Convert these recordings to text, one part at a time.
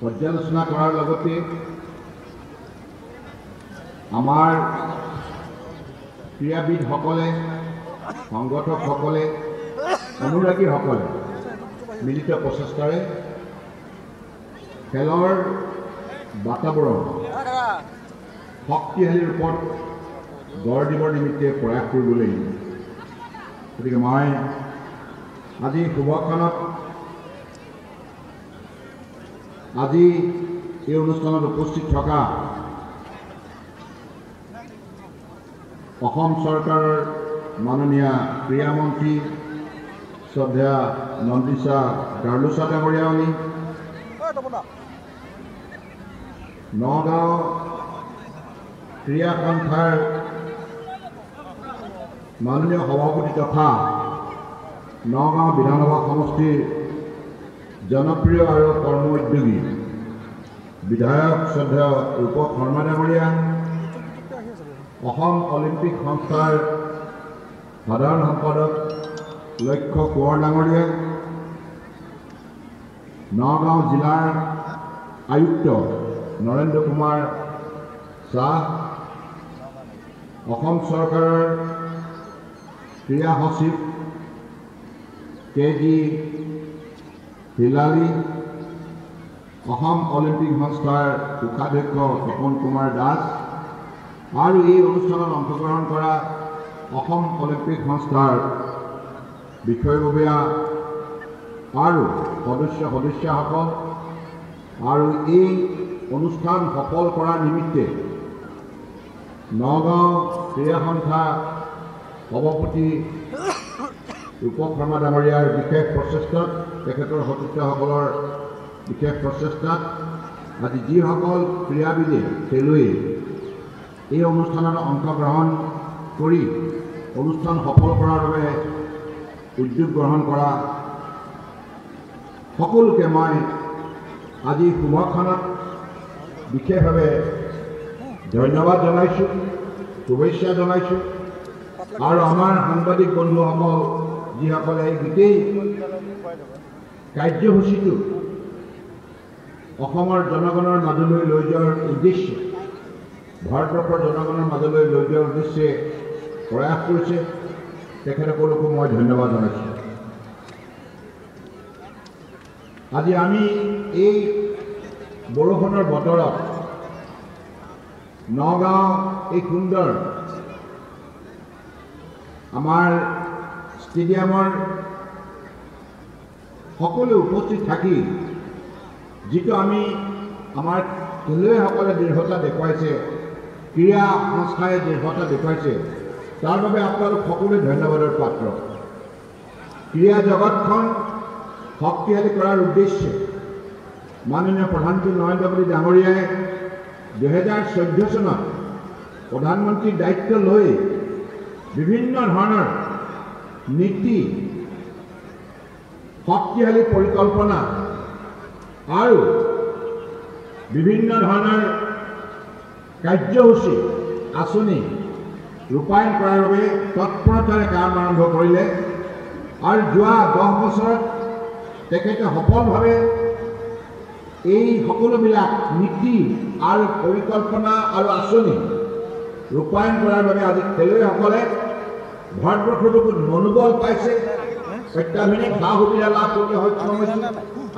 পৰ্যালোচনা কৰাৰ লগতে আমাৰ ক্ৰীড়াবিদসকলে, সংগঠকসকলে, অনুৰাগীসকলে মিলিত প্ৰচেষ্টাৰে খেলৰ বাতাবৰণ শক্তিশালী ৰূপত গঢ় দিবৰ নিমিত্তে প্ৰয়াস কৰিব লাগিব। গতিকে মই আজি শুভক্ষণত আজি এই অনুষ্ঠানত উপস্থিত থকা অসম চৰকাৰৰ মাননীয় ক্ৰীড়া মন্ত্ৰী শ্ৰদ্ধেয় নন্দিছা গাৰ্লুছা ডাঙৰীয়ানী, নগাঁও ক্ৰীড়া সন্থাৰ মাননীয় সভাপতি তথা নগাঁও বিধানসভা সমষ্টিৰ জনপ্ৰিয় আৰু কৰ্ম উদ্যোগী বিধায়ক শ্ৰদ্ধেয় ৰূপক শৰ্মা ডাঙৰীয়া, অসম অলিম্পিক সংস্থাৰ সাধাৰণ সম্পাদক লক্ষ্য কোঁৱৰ ডাঙৰীয়া, নগাঁও জিলাৰ আয়ুক্ত নৰেন্দ্ৰ কুমাৰ শ্বাহ, অসম চৰকাৰৰ ক্ৰীড়া সচিব KG হিলালী, অসম অলিম্পিক সংস্থাৰ কোষাধ্যক্ষ তপন কুমাৰ দাস আৰু এই অনুষ্ঠানত অংশগ্ৰহণ কৰা অসম অলিম্পিক সংস্থাৰ বিষয়ববীয়া আৰু সদস্যসকল আৰু এই অনুষ্ঠান সফল কৰাৰ নিমিত্তে নগাঁও ক্ৰীড়া সন্থা সভাপতি ৰূপক শৰ্মা ডাঙৰীয়াৰ বিশেষ প্ৰচেষ্টাত, তেখেতৰ সতীৰ্থসকলৰ বিশেষ প্ৰচেষ্টাত আজি যিসকল ক্ৰীড়াবিদে, খেলুৱৈ এই অনুষ্ঠানত অংশগ্ৰহণ কৰি অনুষ্ঠান সফল কৰাৰ বাবে উদ্যোগ গ্ৰহণ কৰা সকলোকে মই আজি শুভক্ষণত বিশেষভাৱে ধন্যবাদ জনাইছোঁ, শুভেচ্ছা জনাইছোঁ। আৰু আমাৰ সাংবাদিক বন্ধুসকল যিসকলে এই গোটেই কাৰ্যসূচীটো অসমৰ জনগণৰ মাজলৈ লৈ যোৱাৰ উদ্দেশ্যে, ভাৰতবৰ্ষৰ জনগণৰ মাজলৈ লৈ যোৱাৰ উদ্দেশ্যে প্ৰয়াস কৰিছে, তেখেতসকলকো মই ধন্যবাদ জনাইছোঁ। আজি আমি এই বৰষুণৰ বতৰত নগাঁও এই সুন্দৰ আমাৰ ষ্টেডিয়ামৰ সকলো উপস্থিত থাকি যিটো আমি আমাৰ খেলুৱৈসকলে দৃঢ়তা দেখুৱাইছে, ক্ৰীড়া সংস্থাই দৃঢ়তা দেখুৱাইছে, তাৰ বাবে আপোনালোক সকলোৱে ধন্যবাদৰ পাত্ৰ। ক্ৰীড়া জগতখন শক্তিশালী কৰাৰ উদ্দেশ্যে মাননীয় প্ৰধানমন্ত্ৰী নৰেন্দ্ৰ মোদী ডাঙৰীয়াই 2014 চনত প্ৰধানমন্ত্ৰীৰ দায়িত্ব লৈ বিভিন্ন ধৰণৰ নীতি, শক্তিশালী পৰিকল্পনা আৰু বিভিন্ন ধৰণৰ কাৰ্যসূচী, আঁচনি ৰূপায়ণ কৰাৰ বাবে তৎপৰতাৰে কাম আৰম্ভ কৰিলে আৰু যোৱা 10 বছৰত তেখেতে সফলভাৱে এই সকলোবিলাক নীতি আৰু পৰিকল্পনা আৰু আঁচনি ৰূপায়ণ কৰাৰ বাবে আজি খেলুৱৈসকলে ভাৰতবৰ্ষৰ বুকুত মনোবল পাইছে, অত্যাধুনিক সা সুবিধা লাভ কৰিবলৈ সক্ষম হৈছে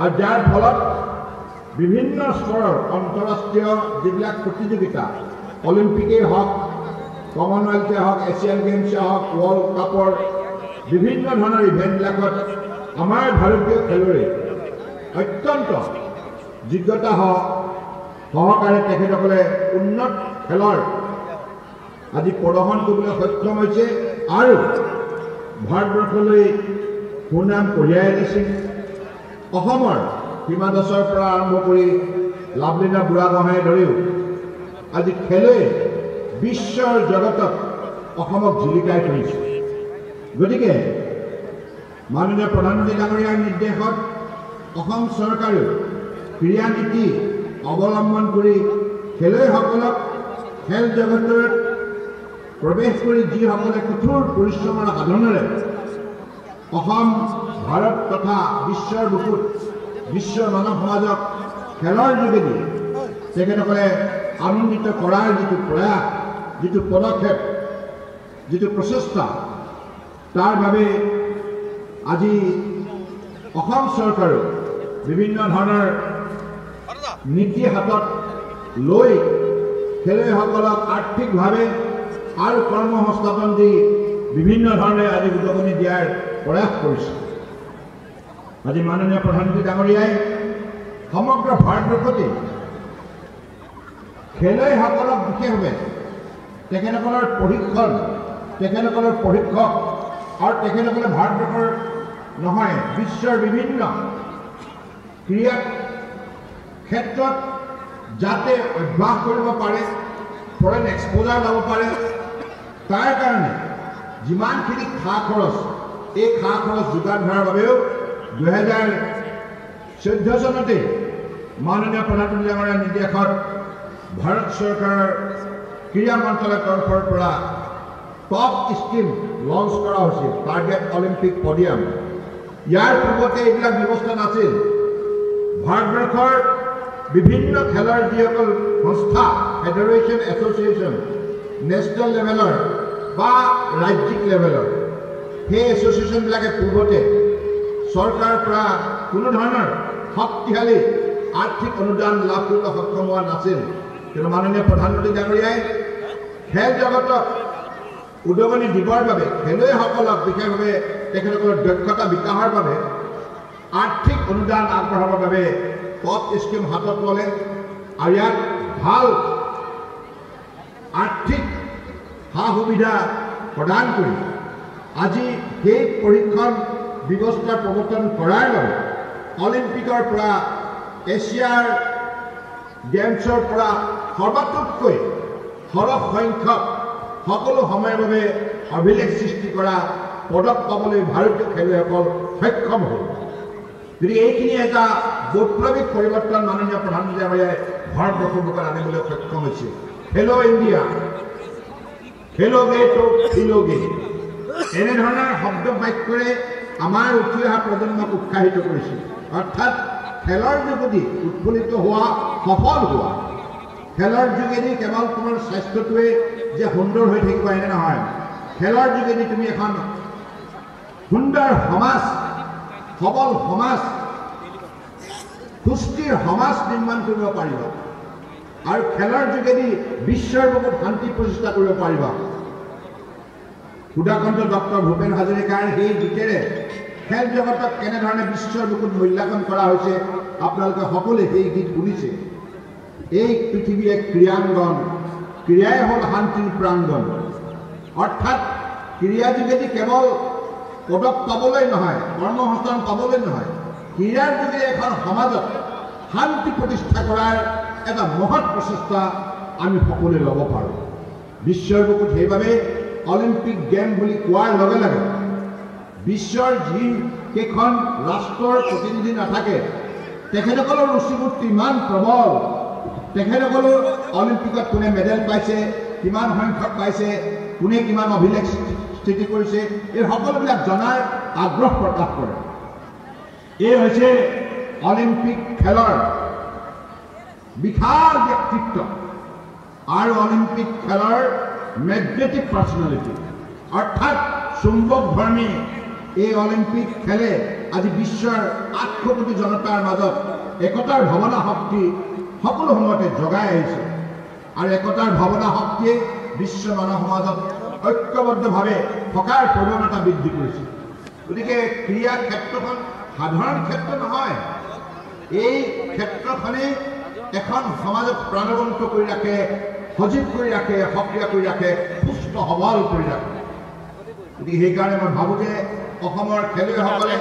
আৰু যাৰ ফলত বিভিন্ন স্তৰৰ আন্তঃৰাষ্ট্ৰীয় যিবিলাক প্ৰতিযোগিতা, অলিম্পিকেই হওক, কমনৱেলথে হওক, এছিয়ান গেমছে হওক, ৱৰ্ল্ড কাপৰ বিভিন্ন ধৰণৰ ইভেণ্টবিলাকত আমাৰ ভাৰতীয় খেলুৱৈ অত্যন্ত যোগ্যতা সহকাৰে তেখেতসকলে উন্নত খেলৰ আজি প্ৰদৰ্শন কৰিবলৈ সক্ষম হৈছে আৰু ভাৰতবৰ্ষলৈ সুনাম কঢ়িয়াই আনিছে। অসমৰ সীমা দাসৰ পৰা আৰম্ভ কৰি লাভলীনা বুঢ়াগোহাঁইৰ ধৰিও আজি খেলুৱৈ বিশ্বৰ জগতত অসমক জিলিকাই তুলিছে। গতিকে মাননীয় প্ৰধানমন্ত্ৰী ডাঙৰীয়াৰ নিৰ্দেশত অসম চৰকাৰেও ক্ৰীড়া নীতি অৱলম্বন কৰি খেলুৱৈসকলক খেল জগতত প্ৰৱেশ কৰি যিসকলে কঠোৰ পৰিশ্ৰমৰ সাধনেৰে অসম, ভাৰত তথা বিশ্বৰ বুকুত বিশ্ব মানৱ সমাজক খেলৰ যোগেদি তেখেতসকলে আনন্দিত কৰাৰ যিটো প্ৰয়াস, যিটো পদক্ষেপ, যিটো প্ৰচেষ্টা, তাৰ বাবে আজি অসম চৰকাৰেও বিভিন্ন ধৰণৰ নীতি হাতত লৈ খেলুৱৈসকলক আৰ্থিকভাৱে আৰু কৰ্মসংস্থাপন দি বিভিন্ন ধৰণে আজি উদগনি দিয়াৰ প্ৰয়াস কৰিছে। আজি মাননীয় প্ৰধানমন্ত্ৰী ডাঙৰীয়াই সমগ্ৰ ভাৰতবৰ্ষতে খেলুৱৈসকলক বিশেষভাৱে তেখেতসকলৰ প্ৰশিক্ষণ, তেখেতসকলৰ প্ৰশিক্ষক আৰু তেখেতসকলে ভাৰতবৰ্ষৰ নহয় বিশ্বৰ বিভিন্ন ক্ৰীড়া ক্ষেত্ৰত যাতে অভ্যাস কৰিব পাৰে, ফৰেন এক্সপ'জাৰ ল'ব পাৰে, তাৰ কাৰণে যিমানখিনি খা খৰচ, এই খা খৰচ যোগান ধৰাৰ বাবেও 2014 চনতে মাননীয় প্ৰধানমন্ত্ৰী ডাঙৰীয়াৰ নিৰ্দেশত ভাৰত চৰকাৰৰ ক্ৰীড়া মন্ত্ৰালয়ৰ তৰফৰ পৰা টপ স্কিম লঞ্চ কৰা হৈছিল, টাৰ্গেট অলিম্পিক পডিয়াম। ইয়াৰ পূৰ্বতে এইবিলাক ব্যৱস্থা নাছিল। ভাৰতবৰ্ষৰ বিভিন্ন খেলৰ যিসকল সংস্থা, ফেডাৰেশ্যন, এছ'চিয়েশ্যন, নেশ্যনেল লেভেলৰ বা ৰাজ্যিক লেভেলৰ, সেই এছ'চিয়েশ্যনবিলাকে পূৰ্বতে চৰকাৰৰ পৰা কোনো ধৰণৰ শক্তিশালী আৰ্থিক অনুদান লাভ কৰিবলৈ সক্ষম হোৱা নাছিল। কিন্তু মাননীয় প্ৰধানমন্ত্ৰী ডাঙৰীয়াই খেল জগতক উদগনি দিবৰ বাবে, খেলুৱৈসকলক বিশেষভাৱে তেখেতসকলৰ দক্ষতা বিকাশৰ বাবে আৰ্থিক অনুদান আগবঢ়াবৰ বাবে টপ স্কিম হাতত ল'লে আৰু ইয়াক ভাল আৰ্থিক সা সুবিধা প্ৰদান কৰি আজি সেই প্ৰশিক্ষণ ব্যৱস্থা প্ৰৱৰ্তন কৰাৰ বাবে অলিম্পিকৰ পৰা, এছিয়াৰ গেমছৰ পৰা সৰ্বাতোতকৈ সৰহ সংখ্যক সকলো সময়ৰ বাবে অভিলেখ সৃষ্টি কৰা পদক পাবলৈ ভাৰতীয় খেলুৱৈসকল সক্ষম হ'ল। গতিকে এইখিনি এটা বৈপ্লৱিক পৰিৱৰ্তন মাননীয় প্ৰধানমন্ত্ৰী ডাঙৰীয়াই ভাৰতবৰ্ষৰ বুকত আনিবলৈ সক্ষম হৈছে। খেলো ইণ্ডিয়া, খেলোগে তো খেলোগে, এনেধৰণৰ শব্দ বাক্যৰে আমাৰ উঠি অহা প্ৰজন্মক উৎসাহিত কৰিছে। অৰ্থাৎ খেলৰ যোগেদি উৎফুল্লিত হোৱা, সফল হোৱা। খেলৰ যোগেদি কেৱল তোমাৰ স্বাস্থ্যটোৱে যে সুন্দৰ হৈ থাকিব এনে নহয়। খেলৰ যোগেদি তুমি এখন সুন্দৰ সমাজ, সবল সমাজ, সুস্থিৰ সমাজ নিৰ্মাণ কৰিব পাৰিবা আৰু খেলৰ যোগেদি বিশ্বৰ বুকুত শান্তি প্ৰতিষ্ঠা কৰিব পাৰিবা। সুধাকণ্ঠ ডক্টৰ ভূপেন হাজৰিকাৰ সেই গীতেৰে খেল জগতক কেনেধৰণে বিশ্বৰ বুকুত মূল্যাঙ্কন কৰা হৈছে আপোনালোকে সকলোৱে সেই গীত শুনিছে। এই পৃথিৱী এক ক্ৰীড়াংগন, ক্ৰীড়াই হ'ল শান্তিৰ প্ৰাংগন। অৰ্থাৎ ক্ৰীড়া যোগেদি কেৱল পদক পাবলৈ নহয়, কৰ্মসংস্থাপন পাবলৈ নহয়, ক্ৰীড়াৰ যোগেদি এখন সমাজত শান্তি প্ৰতিষ্ঠা কৰাৰ এটা মহৎ প্ৰচেষ্টা আমি সকলোৱে ল'ব পাৰোঁ। বিশ্বৰ বুকুত সেইবাবে অলিম্পিক গেম বুলি কোৱাৰ লগে লগে বিশ্বৰ যিকেইখন ৰাষ্ট্ৰৰ প্ৰতিনিধি নাথাকে তেখেতসকলৰ ৰুচিবোধ ইমান প্ৰবল। তেখেতসকলৰ অলিম্পিকত কোনে মেডেল পাইছে, কিমান সংখ্যক পাইছে, কোনে কিমান অভিলেখ স্থিতি কৰিছে, এই সকলোবিলাক জনাৰ আগ্ৰহ প্ৰকাশ কৰে। এই হৈছে অলিম্পিক খেলৰ বিশাল ব্যক্তিত্ব আৰু অলিম্পিক খেলৰ মেগনেটিক পাৰ্চনেলিটি। অৰ্থাৎ চুম্বকধৰ্মী এই অলিম্পিক খেলে আজি বিশ্বৰ 800 কোটি জনতাৰ মাজত একতাৰ ভাৱনা শক্তি সকলো সময়তে জগাই আহিছে আৰু একতাৰ ভাৱনা শক্তিয়ে বিশ্ব মানৱ সমাজত ঐক্যবদ্ধভাৱে থকাৰ প্ৰৱণতা বৃদ্ধি কৰিছে। গতিকে ক্ৰীড়া ক্ষেত্ৰখন সাধাৰণ ক্ষেত্ৰ নহয়। এই ক্ষেত্ৰখনে এখন সমাজক প্ৰাণৱন্ত কৰি ৰাখে, সজীৱ কৰি ৰাখে, সক্ৰিয় কৰি ৰাখে, সুস্থ সবল কৰি ৰাখে। গতিকে সেইকাৰণে মই ভাবোঁ যে অসমৰ খেলুৱৈসকলে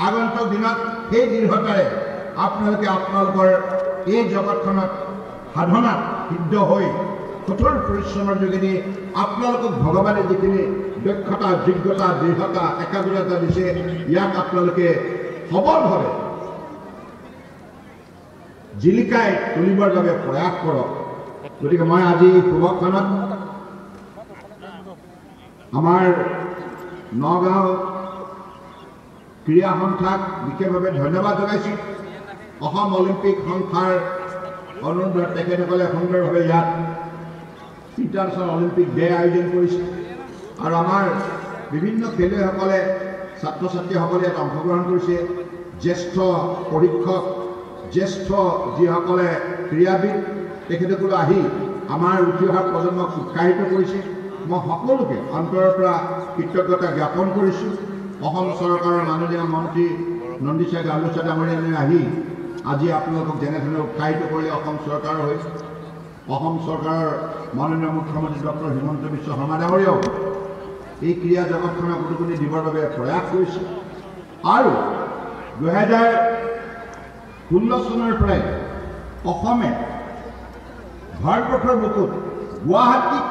আগন্তুক দিনত সেই দৃঢ়তাৰে আপোনালোকে আপোনালোকৰ এই জগতখনত সাধনাত সিদ্ধ হৈ কঠোৰ পৰিশ্ৰমৰ যোগেদি আপোনালোকক ভগৱানে যিখিনি দক্ষতা, যোগ্যতা, দৃঢ়তা, একাগ্ৰতা দিছে ইয়াক আপোনালোকে সবলভাৱে জিলিকাই তুলিবৰ বাবে প্ৰয়াস কৰক। গতিকে মই আজি শুভক্ষণত আমাৰ নগাঁও ক্ৰীড়া সন্থাক বিশেষভাৱে ধন্যবাদ জনাইছোঁ। অসম অলিম্পিক সংস্থাৰ অনুৰোধত তেখেতসকলে সুন্দৰভাৱে ইয়াত ইণ্টাৰনেশ্যনেল অলিম্পিক ডে আয়োজন কৰিছে আৰু আমাৰ বিভিন্ন খেলুৱৈসকলে ছাত্ৰ ছাত্ৰীসকলে ইয়াত অংশগ্ৰহণ কৰিছে জ্যেষ্ঠ পৰীক্ষক জ্যেষ্ঠ যিসকলে ক্ৰীড়াবিদ তেখেতসকলে আহি আমাৰ উঠি অহা প্ৰজন্মক উৎসাহিত কৰিছে মই সকলোকে অন্তৰৰ পৰা কৃতজ্ঞতা জ্ঞাপন কৰিছোঁ অসম চৰকাৰৰ মাননীয় মন্ত্ৰী নন্দীশা গামোচা ডাঙৰীয়ালৈ আহি আজি আপোনালোকক যেনেধৰণে উৎসাহিত কৰিলে অসম চৰকাৰৰ হৈ অসম চৰকাৰৰ মাননীয় মুখ্যমন্ত্ৰী ডক্টৰ হিমন্ত বিশ্ব শৰ্মা ডাঙৰীয়াও এই ক্ৰীড়া জগতখনক উদগনি দিবৰ বাবে প্ৰয়াস কৰিছে আৰু 2016 চনৰ পৰাই অসমে ভাৰতবৰ্ষৰ বুকুত গুৱাহাটীক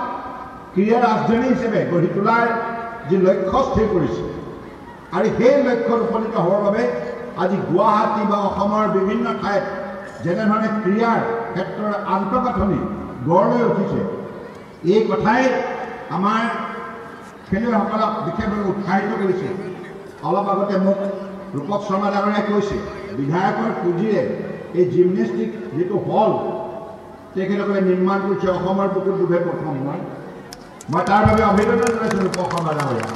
ক্ৰীড়া ৰাজধানী হিচাপে গঢ়ি তোলাৰ যি লক্ষ্য স্থিৰ কৰিছে আৰু সেই লক্ষ্যত উপনীত হোৱাৰ বাবে আজি গুৱাহাটী বা অসমৰ বিভিন্ন ঠাইত যেনেধৰণে ক্ৰীড়াৰ ক্ষেত্ৰৰ আন্তঃগাঁথনি গঢ় লৈ উঠিছে এই কথাই আমাৰ খেলুৱৈসকলক বিশেষভাৱে উৎসাহিত কৰিছে অলপ আগতে মোক ৰূপক শৰ্মা ডাঙৰীয়াই কৈছে বিধায়কৰ পুঁজিৰে এই জিমনেষ্টিক যিটো হল তেখেতসকলে নিৰ্মাণ কৰিছে অসমৰ বুকুত দুবে প্ৰথম মই তাৰ বাবে অভিনন্দন জনাইছোঁ ৰূপক শৰ্মা ডাঙৰীয়া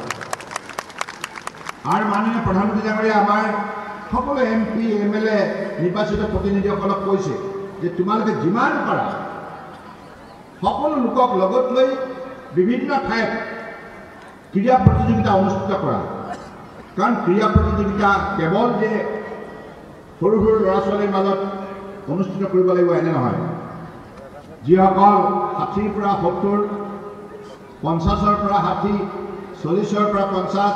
আৰু মাননীয় প্ৰধানমন্ত্ৰী ডাঙৰীয়া আমাৰ সকলো MP MLA নিৰ্বাচিত প্ৰতিনিধিসকলক কৈছে যে তোমালোকে যিমান পাৰা সকলো লোকক লগত লৈ বিভিন্ন ঠাইত ক্ৰীড়া প্ৰতিযোগিতা অনুষ্ঠিত কৰা কাৰণ ক্ৰীড়া প্ৰতিযোগিতা কেৱল যে সৰু সৰু ল'ৰা ছোৱালীৰ মাজত অনুষ্ঠিত কৰিব লাগিব এনে নহয় যিসকল 60ৰ পৰা 70 50ৰ পৰা 60 40ৰ পৰা 50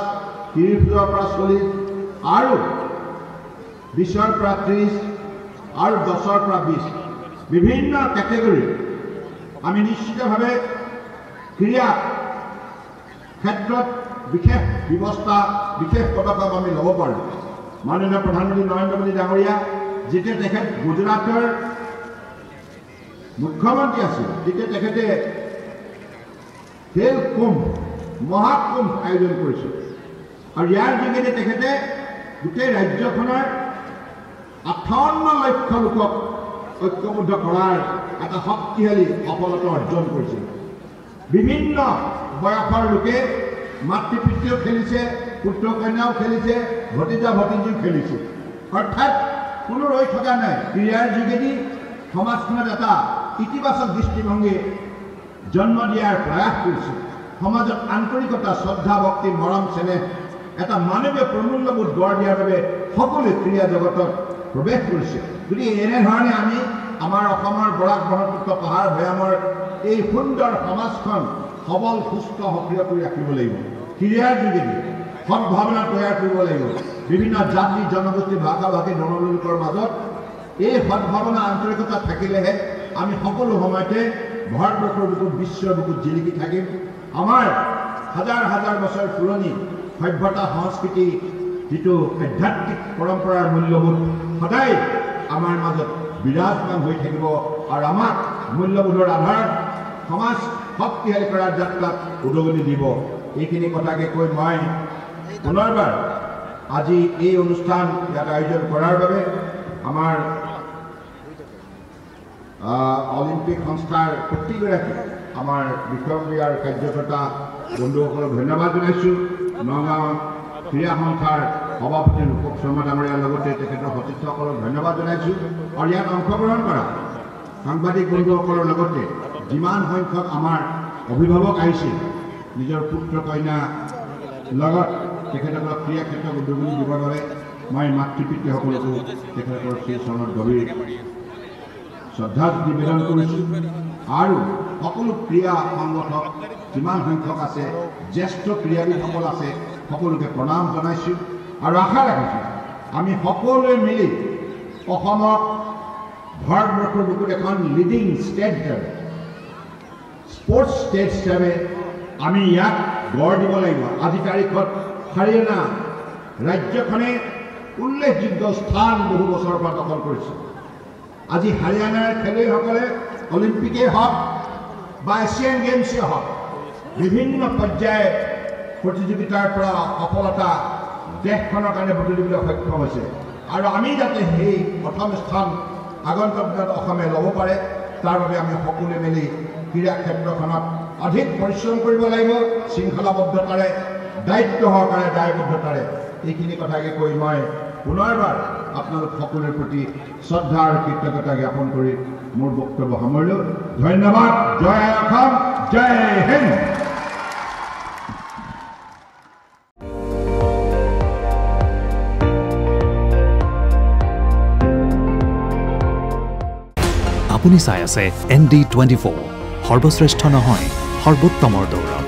30ৰ পৰা 40 আৰু 20ৰ পৰা 30 আৰু 10ৰ পৰা 20 বিভিন্ন কেটেগৰী আমি নিশ্চিতভাৱে ক্ৰীড়া ক্ষেত্ৰত বিশেষ ব্যৱস্থা বিশেষ পদক্ষেপ আমি ল'ব পাৰোঁ মাননীয় প্ৰধানমন্ত্ৰী নৰেন্দ্ৰ মোদী ডাঙৰীয়া যেতিয়া তেখেত গুজৰাটৰ মুখ্যমন্ত্ৰী আছিল তেতিয়া তেখেতে খেল কুম্ভ মহাকুম্ভ আয়োজন কৰিছিল আৰু ইয়াৰ যোগেদি তেখেতে গোটেই ৰাজ্যখনৰ 58 লক্ষ লোকক ঐক্যবদ্ধ কৰাৰ এটা শক্তিশালী সফলতা অৰ্জন কৰিছিল বিভিন্ন বয়সৰ লোকে মাতৃ পিতৃও খেলিছে পুত্ৰ কন্যাও খেলিছে ভতিজা ভতিজীও খেলিছে অৰ্থাৎ কোনো ৰৈ থকা নাই ক্ৰীড়াৰ যোগেদি সমাজখনত এটা ইতিবাচক দৃষ্টিভংগী জন্ম দিয়াৰ প্ৰয়াস কৰিছে সমাজত আন্তৰিকতা শ্ৰদ্ধা ভক্তি মৰম চেনেহ এটা মানৱীয় প্ৰমূল্যবোধ গঢ় দিয়াৰ বাবে সকলোৱে ক্ৰীড়া জগতত প্ৰৱেশ কৰিছে গতিকে এনেধৰণে আমি আমাৰ অসমৰ বৰাক ব্ৰহ্মপুত্ৰ পাহাৰ ভৈয়ামৰ এই সুন্দৰ সমাজখন সবল সুস্থ সক্ৰিয় কৰি ৰাখিব লাগিব ক্ৰীড়াৰ যোগেদি সদ্ভাৱনা তৈয়াৰ কৰিব লাগিব বিভিন্ন জাতি জনগোষ্ঠী ভাষা ভাষী জনলোকৰ মাজত এই সদ্ভাৱনা আন্তৰিকতা থাকিলেহে আমি সকলো সময়তে ভাৰতবৰ্ষৰ বুকুত বিশ্বৰ বুকুত জিলিকি থাকিম আমাৰ হাজাৰ হাজাৰ বছৰ পুৰণি সভ্যতা সংস্কৃতি যিটো আধ্যাত্মিক পৰম্পৰাৰ মূল্যবোধ সদায় আমাৰ মাজত বিৰাজমান হৈ থাকিব আৰু আমাক মূল্যবোধৰ আধাৰত সমাজ শক্তিশালী কৰাৰ যাত্ৰাত উদগনি দিব এইখিনি কথাকে কৈ মই পুনৰবাৰ আজি এই অনুষ্ঠান ইয়াত আয়োজন কৰাৰ বাবে আমাৰ অলিম্পিক সংস্থাৰ প্ৰতিগৰাকী আমাৰ বিষয়ববীয়াৰ কাৰ্যকৰ্তা বন্ধুসকলক ধন্যবাদ জনাইছোঁ নগাঁও ক্ৰীড়া সংস্থাৰ সভাপতি ৰূপক শৰ্মা ডাঙৰীয়াৰ লগতে তেখেতৰ সতীৰ্থসকলক ধন্যবাদ জনাইছোঁ আৰু ইয়াত অংশগ্ৰহণ কৰা সাংবাদিক বন্ধুসকলৰ লগতে যিমান সংখ্যক আমাৰ অভিভাৱক আহিছিল নিজৰ পুত্ৰ কন্যা লগত তেখেতসকলক ক্ৰীড়া ক্ষেত্ৰত উদগনি দিবৰ বাবে মই মাতৃ পিতৃসকলকো তেখেতসকলৰ সেই চৰণত গভীৰ শ্ৰদ্ধা নিবেদন কৰিছোঁ আৰু সকলো ক্ৰীড়া সংগঠক যিমান সংখ্যক আছে জ্যেষ্ঠ ক্ৰীড়াবিদসকল আছে সকলোকে প্ৰণাম জনাইছোঁ আৰু আশা ৰাখিছোঁ আমি সকলোৱে মিলি অসমক ভাৰতবৰ্ষৰ বুকুত এখন লিডিং ষ্টেট হিচাপে স্পৰ্টছ ষ্টেট হিচাপে আমি ইয়াক গঢ় দিব লাগিব আজি তাৰিখত হাৰিয়ানা ৰাজ্যখনে উল্লেখযোগ্য স্থান বহু বছৰৰ পৰা দখল কৰিছে আজি হাৰিয়ানাৰ খেলুৱৈসকলে অলিম্পিকেই হওক বা এছিয়ান গেমছেই হওক বিভিন্ন পৰ্যায়ত প্ৰতিযোগিতাৰ পৰা সফলতা দেশখনৰ কাৰণে বুটলিবলৈ সক্ষম হৈছে আৰু আমি যাতে সেই প্ৰথম স্থান আগন্তুক দিনত অসমে ল'ব পাৰে তাৰ বাবে আমি সকলোৱে মিলি ক্ৰীড়া ক্ষেত্ৰখনত অধিক পৰিশ্ৰম কৰিব লাগিব শৃংখলাবদ্ধতাৰে দায়িত্ব সহকাৰে দায়বদ্ধতাৰে এইখিনি কথাকে কৈ মই পুনৰবাৰ আপোনালোক সকলোৰে প্ৰতি শ্ৰদ্ধা আৰু কৃতজ্ঞতা জ্ঞাপন কৰি মোৰ বক্তব্য সামৰিলোঁ ধন্যবাদ জয় অসম জয় হিন্দ আপুনি চাই আছে ND24 সৰ্বশ্ৰেষ্ঠ নহয় সৰ্বোত্তমৰ দৌৰ